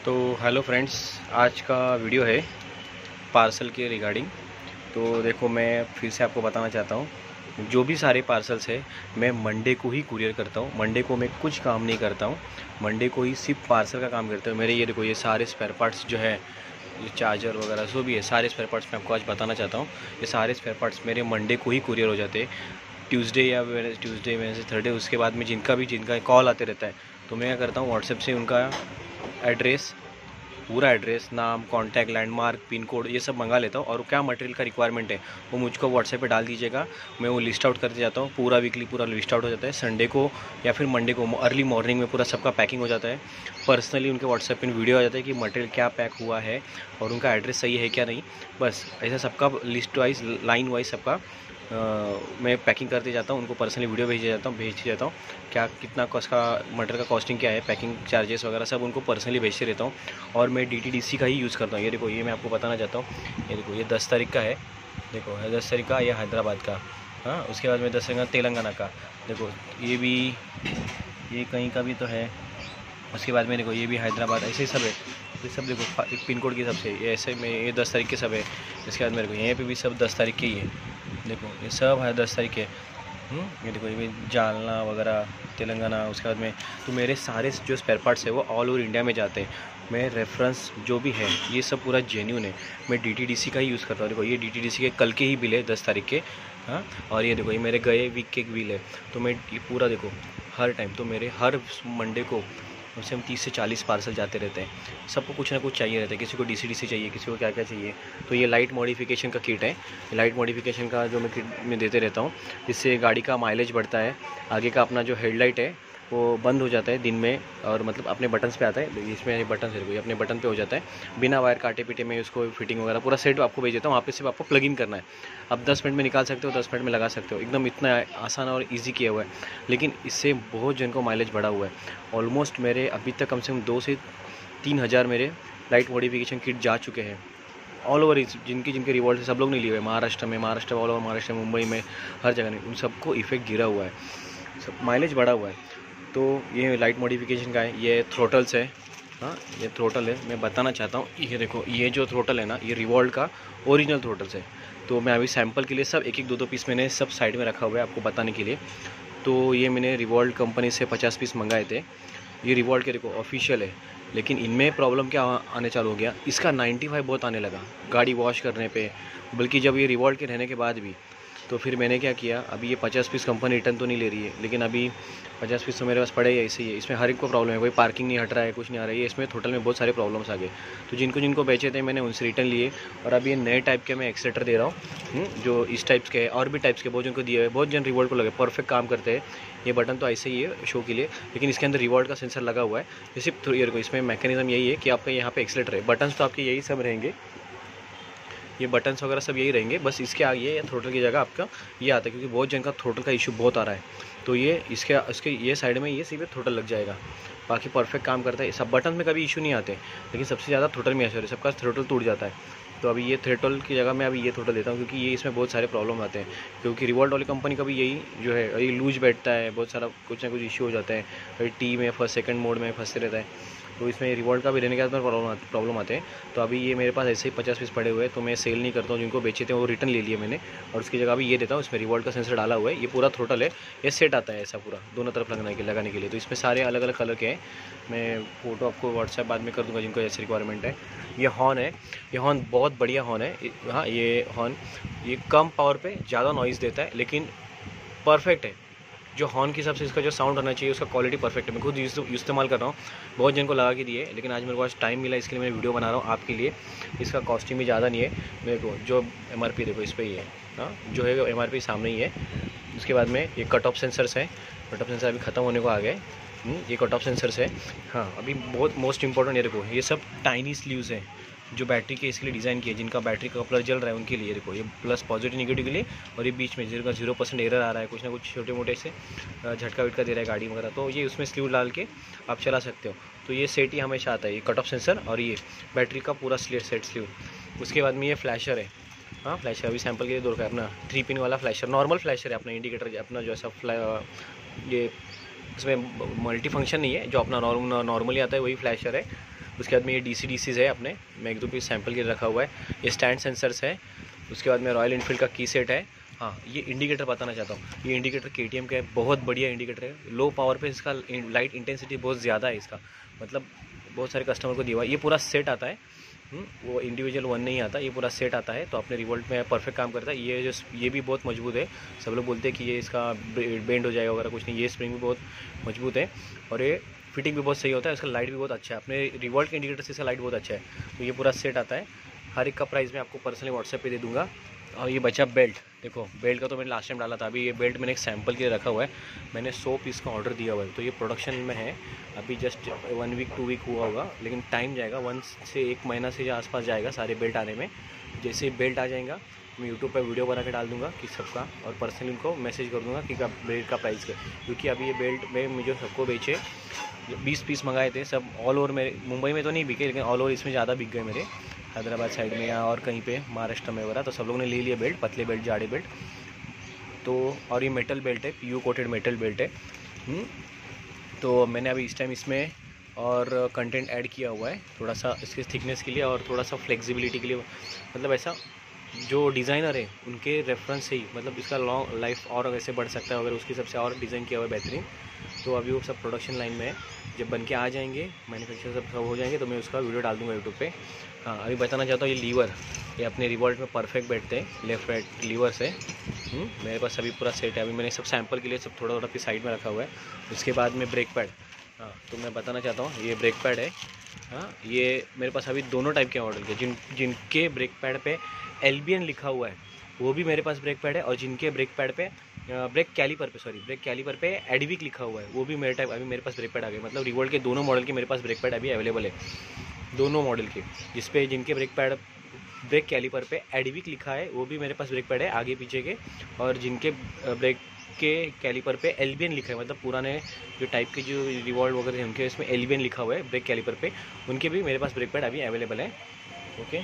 तो hello friends, आज का वीडियो है पार्सल के रिगार्डिंग। तो देखो, मैं फिर से आपको बताना चाहता हूँ, जो भी सारे पार्सल्स है मैं मंडे को ही कुरियर करता हूँ। मंडे को मैं कुछ काम नहीं करता हूँ, मंडे को ही सिर्फ पार्सल का काम करता हूँ। मेरे ये देखो, ये सारे स्पेयर पार्ट्स जो है, ये चार्जर वगैरह जो भी है, सारे स्पेयर पार्ट्स मैं आपको आज बताना चाहता हूँ। ये सारे स्पेयर पार्ट्स मेरे मंडे को ही कुरियर हो जाते हैं, ट्यूसडे वेडनेसडे थर्सडे। उसके बाद में जिनका कॉल आते रहता है, तो मैं क्या करता हूँ, व्हाट्सएप से उनका एड्रेस, पूरा एड्रेस, नाम, कॉन्टैक्ट, लैंडमार्क, पिन कोड, ये सब मंगा लेता हूँ। और क्या मटेरियल का रिक्वायरमेंट है वो मुझको व्हाट्सएप पे डाल दीजिएगा, मैं वो लिस्ट आउट करते जाता हूँ। पूरा वीकली पूरा लिस्ट आउट हो जाता है। संडे को या फिर मंडे को अर्ली मॉर्निंग में पूरा सबका पैकिंग हो जाता है। पर्सनली उनके व्हाट्सएप पे वीडियो आ जाता है कि मटेरियल क्या पैक हुआ है और उनका एड्रेस सही है क्या नहीं। बस ऐसा सबका लिस्ट वाइज, लाइन वाइज सबका मैं पैकिंग करते जाता हूँ। उनको पर्सनली वीडियो भेजते जाता हूँ क्या कितना उसका मटेरियल का कॉस्टिंग क्या है, पैकिंग चार्जेस वगैरह सब उनको पर्सनली भेजते रहता हूँ। और मैं DTDC का ही यूज़ करता हूँ। ये देखो, ये मैं आपको बताना चाहता हूँ। ये देखो, ये 10 तारीख का है। देखो, 10 तारीख का, ये हैदराबाद का। हाँ, उसके बाद में 10 तारीख का तेलंगाना का। देखो, ये भी, ये कहीं का भी तो है। उसके बाद में देखो, ये भी हैदराबाद, ऐसे ही सब है। ये सब देखो, एक पिन कोड के हिसाब से ये ऐसे में, ये 10 तारीख के सब है। इसके बाद मेरे को यहाँ पे भी सब 10 तारीख के ही है। देखो, ये सब है 10 तारीख के। ये देखो, ये भी जालना वगैरह, तेलंगाना। उसके बाद में तो मेरे सारे जो स्पेयर पार्ट्स है वो ऑल ओवर इंडिया में जाते हैं। मैं रेफरेंस जो भी है ये सब पूरा जेन्यून है। मैं DTDC का ही यूज़ करता हूँ। देखो, ये DTDC के कल के ही बिल है, 10 तारीख के। हाँ, और ये देखो, ये मेरे गए वीक के बिल है। तो मैं ये पूरा देखो, हर टाइम तो मेरे हर मंडे को कम से कम 30 से 40 पार्सल जाते रहते हैं। सबको कुछ ना कुछ चाहिए रहता है, किसी को DCDC चाहिए, किसी को क्या क्या चाहिए। तो ये लाइट मॉडिफिकेशन का किट है। लाइट मॉडिफिकेशन का जो मैं किट में देते रहता हूँ, जिससे गाड़ी का माइलेज बढ़ता है। आगे का अपना जो हेडलाइट है वो बंद हो जाता है दिन में, और मतलब अपने बटन्स पे आता है। इसमें बटन है, कोई अपने बटन पे हो जाता है बिना वायर काटे पीटे। में उसको फिटिंग वगैरह पूरा सेट आपको भेज देता हूँ। वहाँ पे सिर्फ आपको प्लग इन करना है। अब 10 मिनट में निकाल सकते हो, 10 मिनट में लगा सकते हो। एकदम इतना आसान और ईजी किया हुआ है। लेकिन इससे बहुत जन को माइलेज बढ़ा हुआ है। ऑलमोस्ट मेरे अभी तक कम से कम 2 से 3 हज़ार मेरे लाइट मॉडिफिकेशन किट जा चुके हैं ऑल ओवर। जिनके रिवॉल्ट से सब लोग नहीं लिए हुए, महाराष्ट्र ऑल ओवर महाराष्ट्र, मुंबई में, हर जगह नहीं, उन सबको इफेक्ट गिरा हुआ है, सब माइलेज बढ़ा हुआ है। तो ये लाइट मॉडिफिकेशन का है। ये थ्रोटल्स है। हाँ, ये थ्रोटल है। मैं बताना चाहता हूँ, ये देखो, ये जो थ्रोटल है ना, ये रिवॉल्ट का ओरिजिनल थ्रोटल्स है। तो मैं अभी सैंपल के लिए सब एक एक दो पीस मैंने सब साइड में रखा हुआ है आपको बताने के लिए। तो ये मैंने रिवॉल्ट कंपनी से 50 पीस मंगाए थे। ये रिवॉल्ट के देखो ऑफिशियल है, लेकिन इनमें प्रॉब्लम क्या आने चालू हो गया, इसका 95 बहुत आने लगा गाड़ी वॉश करने पे। बल्कि जब ये रिवॉल्ट के रहने के बाद भी, तो फिर मैंने क्या किया, अभी ये 50 पीस कंपनी रिटर्न तो नहीं ले रही है, लेकिन अभी 50 पीस तो मेरे पास पड़े ही ऐसे ही है। इसमें हर एक को प्रॉब्लम है, कोई पार्किंग नहीं हट रहा है, कुछ नहीं आ रहा है। इसमें टोटल में बहुत सारे प्रॉब्लम्स आ गए। तो जिनको बेचे थे मैंने उनसे रिटर्न लिए। और अभी ये नए टाइप के मैं एक्सेलेटर दे रहा हूँ, जो इस टाइप्स के और भी टाइप्स के बहुत जन को दिए हुए, बहुत जन रिवॉल्ट को लगे, परफेक्ट काम करते हैं। ये बटन तो ऐसे ही है शो के लिए, लेकिन इसके अंदर रिवॉल्ट का सेंसर लगा हुआ है। ये सिर्फ ईयर को, इसमें मैकेनिज्म यही है कि आपका यहाँ पे एक्सेलेटर है। बटन्स तो आपके यही सब रहेंगे, ये बटन्स वगैरह सब यही रहेंगे। बस इसके आगे थ्रोटल की जगह आपका ये आता है, क्योंकि बहुत जन का थ्रोटल का इशू बहुत आ रहा है। तो ये इसके ये साइड में ये सीधे थ्रोटल लग जाएगा। बाकी परफेक्ट काम करता है। सब बटन में कभी इशू नहीं आते, लेकिन सबसे ज़्यादा थ्रोटल में इशू है, सबका थ्रोटल टूट जाता है। तो अभी ये थ्रोटल की जगह मैं अभी ये थ्रोटल देता हूँ, क्योंकि ये इसमें बहुत सारे प्रॉब्लम आते हैं। क्योंकि रिवॉल्ट वाली कंपनी का भी यही जो है, ये लूज बैठता है, बहुत सारा कुछ ना कुछ इशू हो जाता है। कभी टी में फर्स्ट सेकंड मोड में फंसते रहता है। तो इसमें रिवॉल्ट का भी रहने के बाद प्रॉब्लम आते हैं। तो अभी ये मेरे पास ऐसे ही 50 पीस पड़े हुए हैं, तो मैं सेल नहीं करता हूँ। जिनको बेचे थे वो रिटर्न ले लिए मैंने, और उसकी जगह भी ये देता हूँ। इसमें रिवॉल्ट का सेंसर डाला हुआ है। ये पूरा थ्रोटल है, ये सेट आता है ऐसा पूरा दोनों तरफ लगाने के लिए। तो इसमें सारे अलग अलग कलर के हैं। मैं फ़ोटो आपको व्हाट्सएप बाद में कर दूँगा जिनको ऐसी रिक्वायरमेंट है। ये हॉर्न है, ये हॉर्न बहुत बढ़िया हॉर्न है। हाँ, ये हॉर्न ये कम पावर पे ज़्यादा नॉइज़ देता है, लेकिन परफेक्ट है। जो हॉर्न के हिसाब से इसका जो साउंड होना चाहिए, उसका क्वालिटी परफेक्ट है। मैं खुद इस्तेमाल कर रहा हूँ, बहुत जन को लगा के दिए, लेकिन आज मेरे पास टाइम मिला, इसके लिए मैं वीडियो बना रहा हूँ आपके लिए। इसका कॉस्टिंग भी ज़्यादा नहीं है। मेरे को जो MRP देखो इस पर ही है। हाँ, जो है MRP सामने ही है। उसके बाद में ये कट ऑफ सेंसर्स हैं। कट ऑफ सेंसर अभी ख़त्म होने को आ गए। ये कट ऑफ सेंसर्स है। हाँ, अभी बहुत मोस्ट इंपॉर्टेंट ये देखो, ये सब टाइनी स्लीव्स हैं जो बैटरी के इसके लिए डिज़ाइन किए, जिनका बैटरी का कपलर जल रहा है उनके लिए। देखो, ये प्लस पॉजिटिव निगेटिव के लिए, और ये बीच में 0% एरर आ रहा है, कुछ ना कुछ छोटे मोटे से झटका विटका दे रहा है गाड़ी वगैरह, तो ये उसमें स्लीव डाल के आप चला सकते हो। तो ये सेट ही हमेशा आता है, ये कट ऑफ सेंसर और ये बैटरी का पूरा सेट स्लीव। उसके बाद में ये फ्लैशर है। हाँ, फ्लैशर अभी सैंपल के लिए दो है अपना 3 पिन वाला फ्लैशर, नॉर्मल फ्लैशर है अपना, इंडिकेटर अपना जो ऐसा ये इसमें मल्टी फंक्शन नहीं है, जो अपना नॉर्मली आता है वही फ्लैशर है। उसके बाद में ये DC है अपने, मैं एक दो पीस सैम्पल के लिए रखा हुआ है। ये स्टैंड सेंसर्स है। उसके बाद में रॉयल एनफील्ड का की सेट है। हाँ, ये इंडिकेटर बताना चाहता हूँ, ये इंडिकेटर KTM का है, बहुत बढ़िया इंडिकेटर है। लो पावर पे इसका लाइट इंटेंसिटी बहुत ज़्यादा है इसका, मतलब बहुत सारे कस्टमर को दिया हुआ है। ये पूरा सेट आता है, वो इंडिविजुअल वन नहीं आता, ये पूरा सेट आता है। तो अपने रिवोल्ट में परफेक्ट काम करता है। ये भी बहुत मजबूत है। सब लोग बोलते हैं कि ये इसका बेंड हो जाएगा वगैरह, कुछ नहीं, ये स्प्रिंग भी बहुत मजबूत है और ये फिटिंग भी बहुत सही होता है। इसका लाइट भी बहुत अच्छा है, अपने रिवोल्ट के इंडिकेटर से इसका लाइट बहुत अच्छा है। तो ये पूरा सेट आता है। हर एक का प्राइस मैं आपको पर्सनली व्हाट्सएप पे दे दूँगा। और ये बचा बेल्ट, देखो बेल्ट का तो मैंने लास्ट टाइम डाला था, अभी ये बेल्ट मैंने एक सैम्पल के लिए रखा हुआ है। मैंने 100 पीस का ऑर्डर दिया हुआ है, तो ये प्रोडक्शन में है। अभी जस्ट 1 वीक 2 वीक हुआ होगा, लेकिन टाइम जाएगा, 1 से 1 महीना से आसपास जाएगा सारे बेल्ट आने में। जैसे बेल्ट आ जाएगा मैं यूट्यूब पर वीडियो बना के डाल दूँगा कि सबका, और पर्सनली उनको मैसेज कर दूँगा कि बेल्ट का प्राइस क्या, क्योंकि अभी ये बेल्ट में मुझे सबको बेचे 20 पीस मंगाए थे, सब ऑल ओवर मेरे मुंबई में तो नहीं बिके, लेकिन ऑल ओवर इसमें ज़्यादा बिक गए मेरे, हैदराबाद साइड में या और कहीं पे महाराष्ट्र में वगैरह। तो सब लोगों ने ले लिया बेल्ट, पतले बेल्ट, जाड़े बेल्ट। तो और ये मेटल बेल्ट है, PU कोटेड मेटल बेल्ट है। तो मैंने अभी इस टाइम इसमें और कंटेंट ऐड किया हुआ है थोड़ा सा इसके थिकनेस के लिए और थोड़ा सा फ्लेक्सिबिलिटी के लिए, मतलब ऐसा जो डिज़ाइनर है उनके रेफरेंस से ही, मतलब इसका लॉन्ग लाइफ और वैसे बढ़ सकता है अगर उसके हिसाब से और डिज़ाइन किया हुआ है बेहतरीन। तो अभी वो सब प्रोडक्शन लाइन में है, जब बन के आ जाएंगे, मैन्युफैक्चर सब हो जाएंगे, तो मैं उसका वीडियो डाल दूँगा यूट्यूब पे। हाँ, अभी बताना चाहता हूँ, ये लीवर, ये अपने रिवोल्ट में परफेक्ट बैठते हैं, लेफ्ट राइट लीवर से। मेरे पास अभी पूरा सेट है। अभी मैंने सब सैम्पल के लिए सब थोड़ा थोड़ा साइड में रखा हुआ है। उसके बाद में ब्रेक पैड, हाँ तो मैं बताना चाहता हूँ, ये ब्रेक पैड है। हाँ, ये मेरे पास अभी दोनों टाइप के मॉडल के, जिनके ब्रेक पैड पे एल्बियन लिखा हुआ है वो भी मेरे पास ब्रेक पैड है, और जिनके ब्रेक पैड पे ब्रेक कैलिपर पे एडविक लिखा हुआ है वो भी अभी मेरे पास ब्रेक पैड आ गए। मतलब रिवोल्ट के दोनों मॉडल के मेरे पास ब्रेक पैड अभी अवेलेबल है, दोनों मॉडल के। जिनके ब्रेक कैलिपर पे एडविक लिखा है वो भी मेरे पास ब्रेक पैड है, आगे पीछे के। और जिनके ब्रेक के कैलिपर पे एल्बियन लिखा है, मतलब पुराने जो टाइप के जो रिवॉल्ट वगैरह हैं उनके इसमें एल्बियन लिखा हुआ है ब्रेक कैलिपर पे, उनके भी मेरे पास ब्रेक पैड अभी अवेलेबल है। ओके,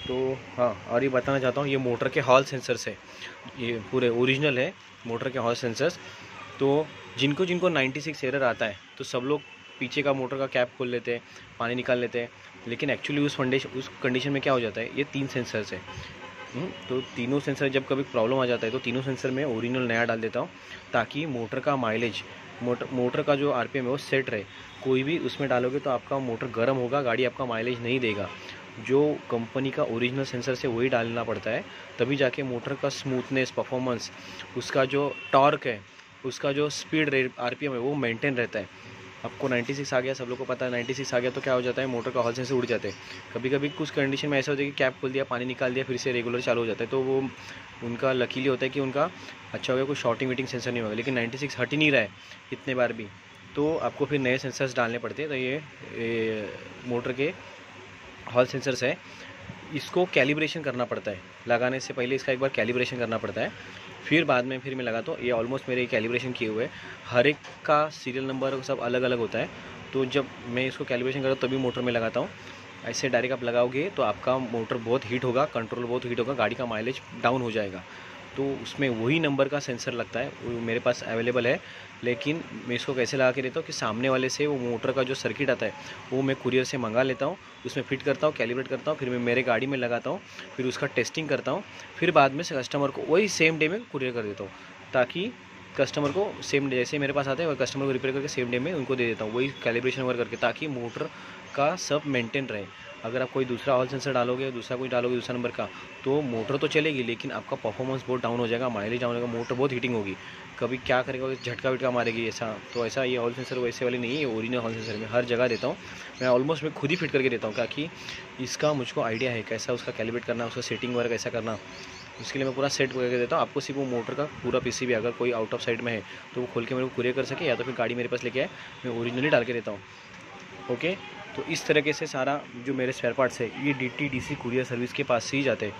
तो हाँ, और ये बताना चाहता हूँ, ये मोटर के हॉल सेंसर्स है, ये पूरे ओरिजिनल है मोटर के हॉल सेंसर्स। तो जिनको 96 एरर आता है तो सब लोग पीछे का मोटर का कैप खोल लेते हैं, पानी निकाल लेते हैं, लेकिन एक्चुअली उस कंडीशन में क्या हो जाता है, ये 3 सेंसर्स है। तो तीनों सेंसर जब कभी प्रॉब्लम आ जाता है तो तीनों सेंसर में ओरिजिनल नया डाल देता हूँ, ताकि मोटर का माइलेज, मोटर का जो RPM है वो सेट रहे। कोई भी उसमें डालोगे तो आपका मोटर गर्म होगा, गाड़ी आपका माइलेज नहीं देगा। जो कंपनी का ओरिजिनल सेंसर से वही डालना पड़ता है, तभी जाके मोटर का स्मूथनेस, परफॉर्मेंस, उसका जो टॉर्क है, उसका जो स्पीड रेट RPM है वो मेंटेन रहता है। आपको 96 आ गया, सब लोग को पता है 96 आ गया तो क्या हो जाता है, मोटर का हॉल सेंसर उड़ जाते हैं। कभी कभी कुछ कंडीशन में ऐसा होता है कि कैप खोल दिया, पानी निकाल दिया, फिर से रेगुलर चालू हो जाता है, तो वो उनका लकीली होता है कि उनका अच्छा हो गया, कोई शॉर्टिंग वीटिंग सेंसर नहीं होगा। लेकिन 96 हट ही नहीं रहा है इतने बार भी, तो आपको फिर नए सेंसर्स डालने पड़ते हैं। तो ये मोटर के हॉल सेंसर्स है, इसको कैलिब्रेशन करना पड़ता है, लगाने से पहले इसका एक बार कैलिब्रेशन करना पड़ता है, फिर बाद में फिर मैं लगाता हूँ। ये ऑलमोस्ट मेरे कैलिब्रेशन किए हुए, हर एक का सीरियल नंबर सब अलग अलग होता है। तो जब मैं इसको कैलिब्रेशन करता हूँ तभी मोटर में लगाता हूँ। ऐसे डायरेक्ट आप लगाओगे तो आपका मोटर बहुत हीट होगा, कंट्रोल बहुत हीट होगा, गाड़ी का माइलेज डाउन हो जाएगा। तो उसमें वही नंबर का सेंसर लगता है, वो मेरे पास अवेलेबल है। लेकिन मैं इसको कैसे लगा के देता हूँ कि सामने वाले से वो मोटर का जो सर्किट आता है वो मैं कुरियर से मंगा लेता हूँ, उसमें फिट करता हूँ, कैलिब्रेट करता हूँ, फिर मैं मेरे गाड़ी में लगाता हूँ, फिर उसका टेस्टिंग करता हूँ, फिर बाद में से कस्टमर को वही सेम डे में कुरियर कर देता हूँ, ताकि कस्टमर को सेम डे जैसे मेरे पास आते हैं वही कस्टमर को रिपेयर करके सेम डे में उनको दे देता हूँ, वही कैलिब्रेशन वगैरह करके, ताकि मोटर का सब मेंटेन रहे। अगर आप कोई दूसरा हॉल सेंसर डालोगे, दूसरा कोई डालोगे दूसरा नंबर का, तो मोटर तो चलेगी लेकिन आपका परफॉर्मेंस बहुत डाउन हो जाएगा, माइलेज डाउन होगा, मोटर बहुत हीटिंग होगी, कभी क्या करेगा, झटका विटका मारेगी ऐसा। तो ऐसा ये हॉल सेंसर वैसे वाले नहीं है, ये ओरिजिनल हॉल सेंसर में हर जगह देता हूँ मैं, ऑलमोस्ट मैं खुद ही फिट करके देता हूँ, ताकि इसका मुझको आइडिया है कैसा उसका कैलिब्रेट करना, उसका सेटिंग वगैरह कैसा करना, इसके लिए मैं पूरा सेट करके देता हूँ। आपको सिर्फ वो मोटर का पूरा PCB अगर कोई आउट ऑफ साइड में है तो वो खोल के मेरे को कुरियर कर सके, या तो फिर गाड़ी मेरे पास लेके आए, मैं ओरिजिनली डाल के देता हूँ। ओके, तो इस तरीके से सारा जो मेरे स्पेयर पार्ट्स है ये DTDC कुरियर सर्विस के पास से ही जाते हैं।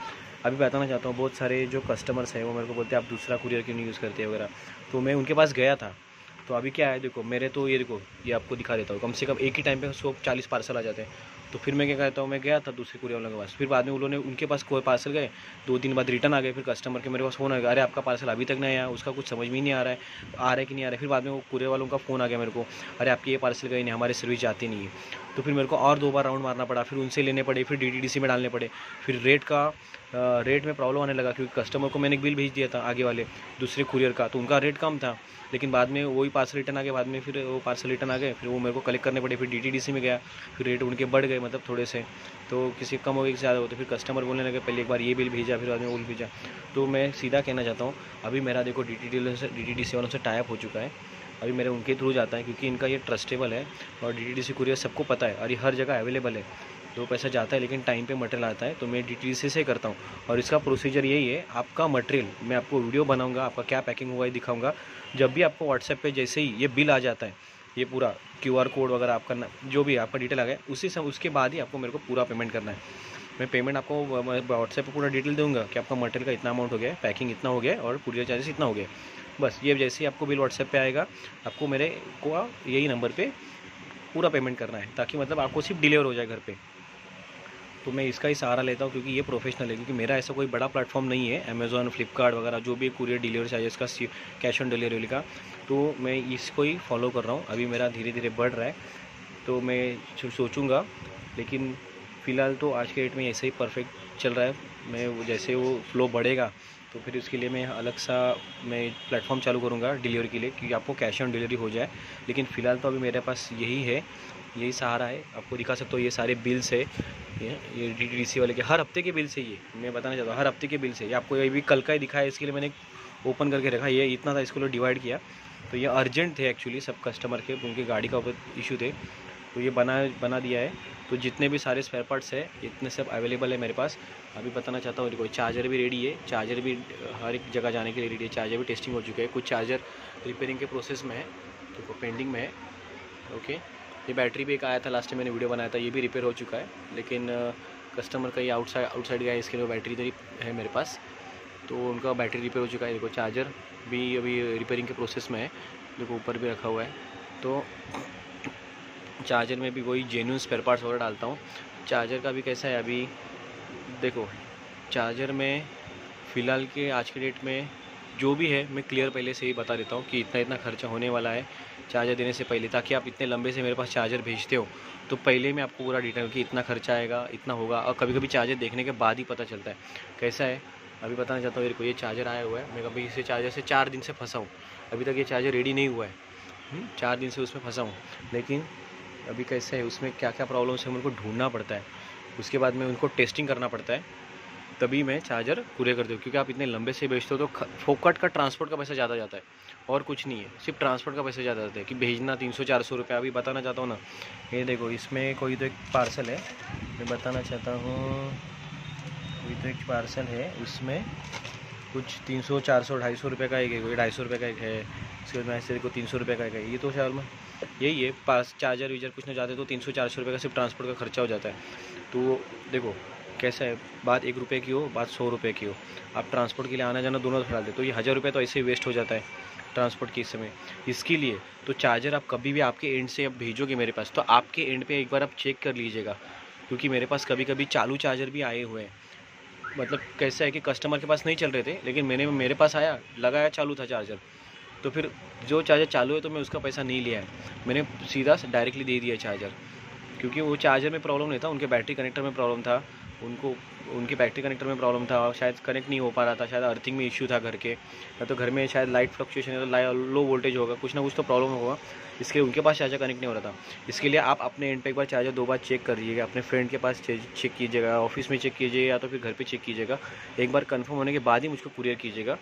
अभी बताना चाहता हूँ, बहुत सारे जो कस्टमर्स हैं वो मेरे को बोलते हैं आप दूसरा कुरियर क्यों नहीं यूज़ करते वगैरह, तो मैं उनके पास गया था। तो अभी क्या है, देखो मेरे तो ये देखो, ये आपको दिखा देता हूँ, कम से कम एक ही टाइम पे 140 पार्सल आ जाते हैं। तो फिर मैं क्या कहता हूँ, मैं गया था दूसरे कुरियर वालों के पास, फिर बाद में उन्होंने उनके पास कोई पार्सल गए, 2 दिन बाद रिटर्न आ गए, फिर कस्टमर के मेरे पास फ़ोन आ गया, अरे आपका पार्सल अभी तक नहीं आया, उसका कुछ समझ में ही नहीं आ रहा है कि नहीं आ रहा है। फिर बाद में वो कुरियर वालों का फ़ोन आ गया मेरे को, अरे आपकी ये पार्सल गई नहीं, हमारी सर्विस जाती नहीं है। तो फिर मेरे को और 2 बार राउंड मारना पड़ा, फिर उनसे लेने पड़े, फिर DTDC में डालने पड़े, फिर रेट में प्रॉब्लम आने लगा, क्योंकि कस्टमर को मैंने एक बिल भेज दिया था आगे वाले दूसरे कुरियर का, तो उनका रेट कम था, लेकिन बाद में वही पार्सल रिटर्न आ गए, बाद में फिर वो पार्सल रिटर्न आ गए, फिर वो मेरे को कलेक्ट करने पड़े, फिर DTDC में गया, फिर रेट उनके बढ़ गए, मतलब थोड़े से, तो किसी कम हो गए, किसी ज़्यादा हो, तो फिर कस्टमर बोलने लगे पहले एक बार ये बिल भेजा, फिर बाद में वो बिल भेजा। तो मैं सीधा कहना चाहता हूँ, अभी मेरा देखो DTDC वालों से टाई अप हो चुका है, अभी मेरे उनके थ्रू जाता है, क्योंकि इनका ये ट्रस्टेबल है और DTDC कुरियर सबको पता है और ये हर जगह अवेलेबल है, तो पैसा जाता है लेकिन टाइम पे मटेरियल आता है, तो मैं DTDC से करता हूँ। और इसका प्रोसीजर यही है, आपका मटेरियल मैं आपको वीडियो बनाऊंगा, आपका क्या पैकिंग हुआ है दिखाऊंगा, जब भी आपको व्हाट्सएप पे जैसे ही ये बिल आ जाता है, ये पूरा QR कोड वगैरह आपका जो भी आपका डिटेल आ गया, उसके बाद ही आपको मेरे को पूरा पेमेंट करना है। मैं पेमेंट आपको व्हाट्सएप पर पूरा डिटेल दूंगा कि आपका मटेरियल का इतना अमाउंट हो गया है, पैकिंग इतना हो गया है और कुरियर चार्जेस इतना हो गया, बस ये जैसे ही आपको बिल व्हाट्सएप पे आएगा, आपको मेरे को यही नंबर पे पूरा पेमेंट करना है, ताकि मतलब आपको सिर्फ डिलीवर हो जाए घर पे। तो मैं इसका ही सहारा लेता हूँ, क्योंकि ये प्रोफेशनल है, क्योंकि मेरा ऐसा कोई बड़ा प्लेटफॉर्म नहीं है, अमेज़ॉन, फ्लिपकार्ट वगैरह जो भी कुरियर डिलीवरी चार्जेस का कैश ऑन डिलीवरी का, तो मैं इसको ही फॉलो कर रहा हूँ। अभी मेरा धीरे धीरे बढ़ रहा है, तो मैं सोचूंगा, लेकिन फ़िलहाल तो आज के डेट में ऐसे ही परफेक्ट चल रहा है। मैं जैसे वो फ्लो बढ़ेगा तो फिर उसके लिए मैं अलग सा मैं प्लेटफॉर्म चालू करूँगा डिलीवरी के लिए, कि आपको कैश ऑन डिलीवरी हो जाए। लेकिन फ़िलहाल तो अभी मेरे पास यही है, यही सहारा है। आपको दिखा सकता हूँ, ये सारे बिल्स है, ये DTDC वाले के हर हफ्ते के बिल से, ये मैं बताना चाहता हूँ हर हफ्ते के बिल से। ये आपको ये भी कल का ही दिखा है, इसके लिए मैंने ओपन करके रखा, ये इतना था, इसको डिवाइड किया। तो ये अर्जेंट थे एक्चुअली, सब कस्टमर के, उनकी गाड़ी का इशू थे, तो ये बना दिया है। तो जितने भी सारे स्पेयर पार्ट्स है इतने सब अवेलेबल है मेरे पास। अभी बताना चाहता हूँ, कोई चार्जर भी रेडी है, चार्जर भी हर एक जगह जाने के लिए रेडी है, चार्जर भी टेस्टिंग हो चुके हैं, कुछ चार्जर रिपेयरिंग के प्रोसेस में है, तो पेंडिंग में है। ओके, ये बैटरी भी एक आया था लास्ट टाइम मैंने वीडियो बनाया था, ये भी रिपेयर हो चुका है, लेकिन कस्टमर का ये आउटसाइड गया है, इसके लिए बैटरी इधर ही है मेरे पास, तो उनका बैटरी रिपेयर हो चुका है। देखो चार्जर भी अभी रिपेयरिंग के प्रोसेस में है, देखो ऊपर भी रखा हुआ है। तो चार्जर में भी वही जेन्युइन स्पेयर पार्ट्स वगैरह डालता हूँ। चार्जर का भी कैसा है, अभी देखो चार्जर में फ़िलहाल के आज के डेट में जो भी है मैं क्लियर पहले से ही बता देता हूँ कि इतना खर्चा होने वाला है चार्जर देने से पहले, ताकि आप इतने लंबे से मेरे पास चार्जर भेजते हो तो पहले मैं आपको पूरा डिटेल कि इतना खर्चा आएगा, इतना होगा। और कभी कभी चार्जर देखने के बाद ही पता चलता है कैसा है। अभी बताना चाहता हूँ, मेरे को ये चार्जर आया हुआ है, मैं कभी इसे चार्जर से 4 दिन से फंसा हूँ, अभी तक ये चार्जर रेडी नहीं हुआ है। 4 दिन से उसमें फंसा हूँ, लेकिन अभी कैसे है, उसमें क्या क्या प्रॉब्लम्स है मेरे को ढूंढना पड़ता है, उसके बाद में उनको टेस्टिंग करना पड़ता है, तभी मैं चार्जर पूरे कर दूँ। क्योंकि आप इतने लंबे से बेचते हो तो फोकट का ट्रांसपोर्ट का पैसा ज़्यादा जाता है, और कुछ नहीं है, सिर्फ ट्रांसपोर्ट का पैसा ज़्यादा जाता है कि भेजना 300-400 रुपये। अभी बताना चाहता हूँ ना, ये देखो इसमें कोई तो एक पार्सल है, मैं बताना चाहता हूँ, कोई तो एक पार्सल है, उसमें कुछ 300, 400, 250 रुपये का एक है, कोई 250 रुपये का एक है, इसके बाद में ऐसे देखो 300 रुपये का एक है। ये तो शायद में यही है, पास चार्जर वीजर कुछ ना जाते तो 300-400 रुपये का सिर्फ ट्रांसपोर्ट का खर्चा हो जाता है। तो देखो कैसा है, बात 1 रुपये की हो, बात 100 रुपये की हो, आप ट्रांसपोर्ट के लिए आना जाना दोनों डाल दे तो ये 1000 रुपये तो ऐसे ही वेस्ट हो जाता है ट्रांसपोर्ट के समय। इसके लिए तो चार्जर आप कभी भी आपके एंड से अब भेजोगे मेरे पास, तो आपके एंड पे एक बार आप चेक कर लीजिएगा, क्योंकि मेरे पास कभी कभी चालू चार्जर भी आए हुए हैं। मतलब कैसा है कि कस्टमर के पास नहीं चल रहे थे, लेकिन मेरे पास आया, लगाया, चालू था चार्जर, तो फिर जो चार्जर चालू है तो मैं उसका पैसा नहीं लिया है, मैंने सीधा डायरेक्टली दे दिया चार्जर। क्योंकि वो चार्जर में प्रॉब्लम नहीं था, उनके बैटरी कनेक्टर में प्रॉब्लम था, उनके बैटरी कनेक्टर में प्रॉब्लम था, शायद कनेक्ट नहीं हो पा रहा था, शायद अर्थिंग में इश्यू था घर के, या तो घर में शायद लाइट फ्लक्चुएशन है, तो लो वोल्टेज होगा, कुछ ना कुछ तो प्रॉब्लम होगा, इसके लिए उनके पास चार्जर कनेक्ट नहीं हो रहा था। इसके लिए आप अपने एंड पे एक बार चार्जर 2 बार चेक कर लीजिएगा, अपने फ्रेंड के पास चेक कीजिएगा, ऑफिस में चेक कीजिएगा, या तो फिर घर पर चेक कीजिएगा। एक बार कन्फर्म होने के बाद ही मुझको कुरियर कीजिएगा।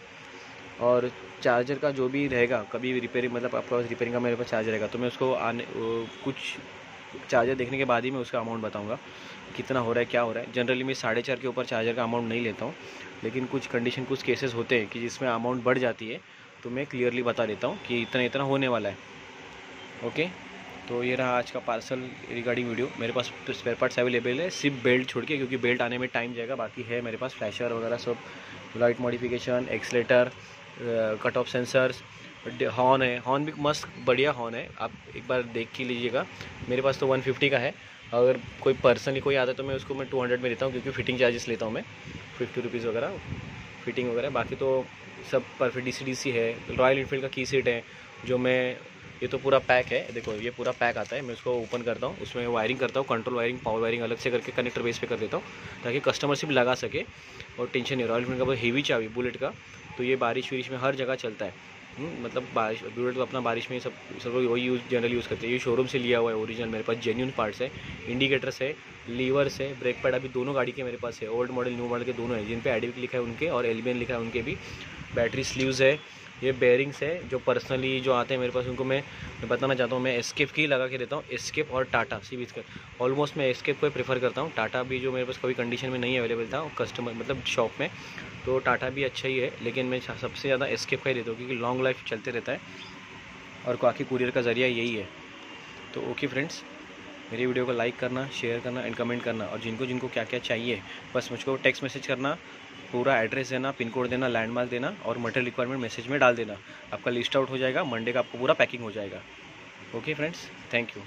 और चार्जर का जो भी रहेगा, कभी भी रिपेयरिंग, मतलब आपके पास रिपेयरिंग का मेरे पास चार्जर रहेगा, तो मैं उसको कुछ चार्जर देखने के बाद ही मैं उसका अमाउंट बताऊंगा कितना हो रहा है, क्या हो रहा है। जनरली मैं 4.5 के ऊपर चार्जर का अमाउंट नहीं लेता हूँ, लेकिन कुछ कंडीशन, कुछ केसेस होते हैं कि जिसमें अमाउंट बढ़ जाती है, तो मैं क्लियरली बता देता हूँ कि इतना होने वाला है। ओके, तो ये रहा आज का पार्सल रिगार्डिंग वीडियो। मेरे पास स्पेयर पार्ट्स अवेलेबल है, सिर्फ बेल्ट छोड़ के, क्योंकि बेल्ट आने में टाइम जाएगा। बाकी है मेरे पास फ्लैशर वगैरह सब, light modification, accelerator, cut off sensors, horn है, हॉर्न भी मस्त बढ़िया हॉर्न है, आप एक बार देख के लीजिएगा। मेरे पास तो 150 का है, अगर कोई पर्सनली कोई आता है तो मैं उसको 200 में देता हूँ, क्योंकि फिटिंग चार्जेस लेता हूँ मैं 50 रुपीज़ वगैरह फिटिंग वगैरह। बाकी तो सब परफेक्ट DC है। रॉयल इनफील्ड का की सेट है जो मैं ये तो पूरा पैक है, देखो ये पूरा पैक आता है। मैं उसको ओपन करता हूँ, उसमें वायरिंग करता हूँ, कंट्रोल वायरिंग, पावर वायरिंग अलग से करके कनेक्टर बेस पे कर देता हूँ, ताकि कस्टमर सिर्फ लगा सके और टेंशन नहीं। रॉयल एनफील्ड का बहुत हेवी चाबी बुलेट का, तो ये बारिश वारिश में हर जगह चलता है। मतलब बारिश, बुलेट तो अपना बारिश में सब वही यूज़ जनरल यूज़ करते हैं। ये शोरूम से लिया हुआ है ओरिजिनल, मेरे पास जेन्यून पार्ट्स है, इंडिकेटर्स है, लीवर्स है, ब्रेक पैड अभी दोनों गाड़ी के मेरे पास है, ओल्ड मॉडल न्यू मॉडल के दोनों हैं, जिन पे एडिविक लिखा है उनके और एल्बियन लिखा है उनके भी। बैटरी स्लीव्स है, ये बेयरिंग्स है जो पर्सनली जो आते हैं मेरे पास, उनको मैं बताना चाहता हूँ। मैं एस्केप की लगा के देता हूँ, एस्केप और टाटा सी बीच का ऑलमोस्ट मैं एस्केप को प्रेफर करता हूँ। टाटा भी जो मेरे पास कभी कंडीशन में नहीं अवेलेबल था कस्टमर मतलब शॉप में, तो टाटा भी अच्छा ही है, लेकिन मैं सबसे ज़्यादा एस्केप का ही देता हूँ, क्योंकि लॉन्ग लाइफ चलते रहता है और बाकी कुरियर का ज़रिया यही है। तो ओके फ्रेंड्स, मेरी वीडियो को लाइक करना, शेयर करना एंड कमेंट करना, और जिनको जिनको क्या क्या चाहिए बस मुझको टेक्स्ट मैसेज करना, पूरा एड्रेस देना, पिन कोड देना, लैंडमार्क देना और मटेरियल रिक्वायरमेंट मैसेज में डाल देना। आपका लिस्ट आउट हो जाएगा, मंडे का आपको पूरा पैकिंग हो जाएगा। Okay friends, thank you.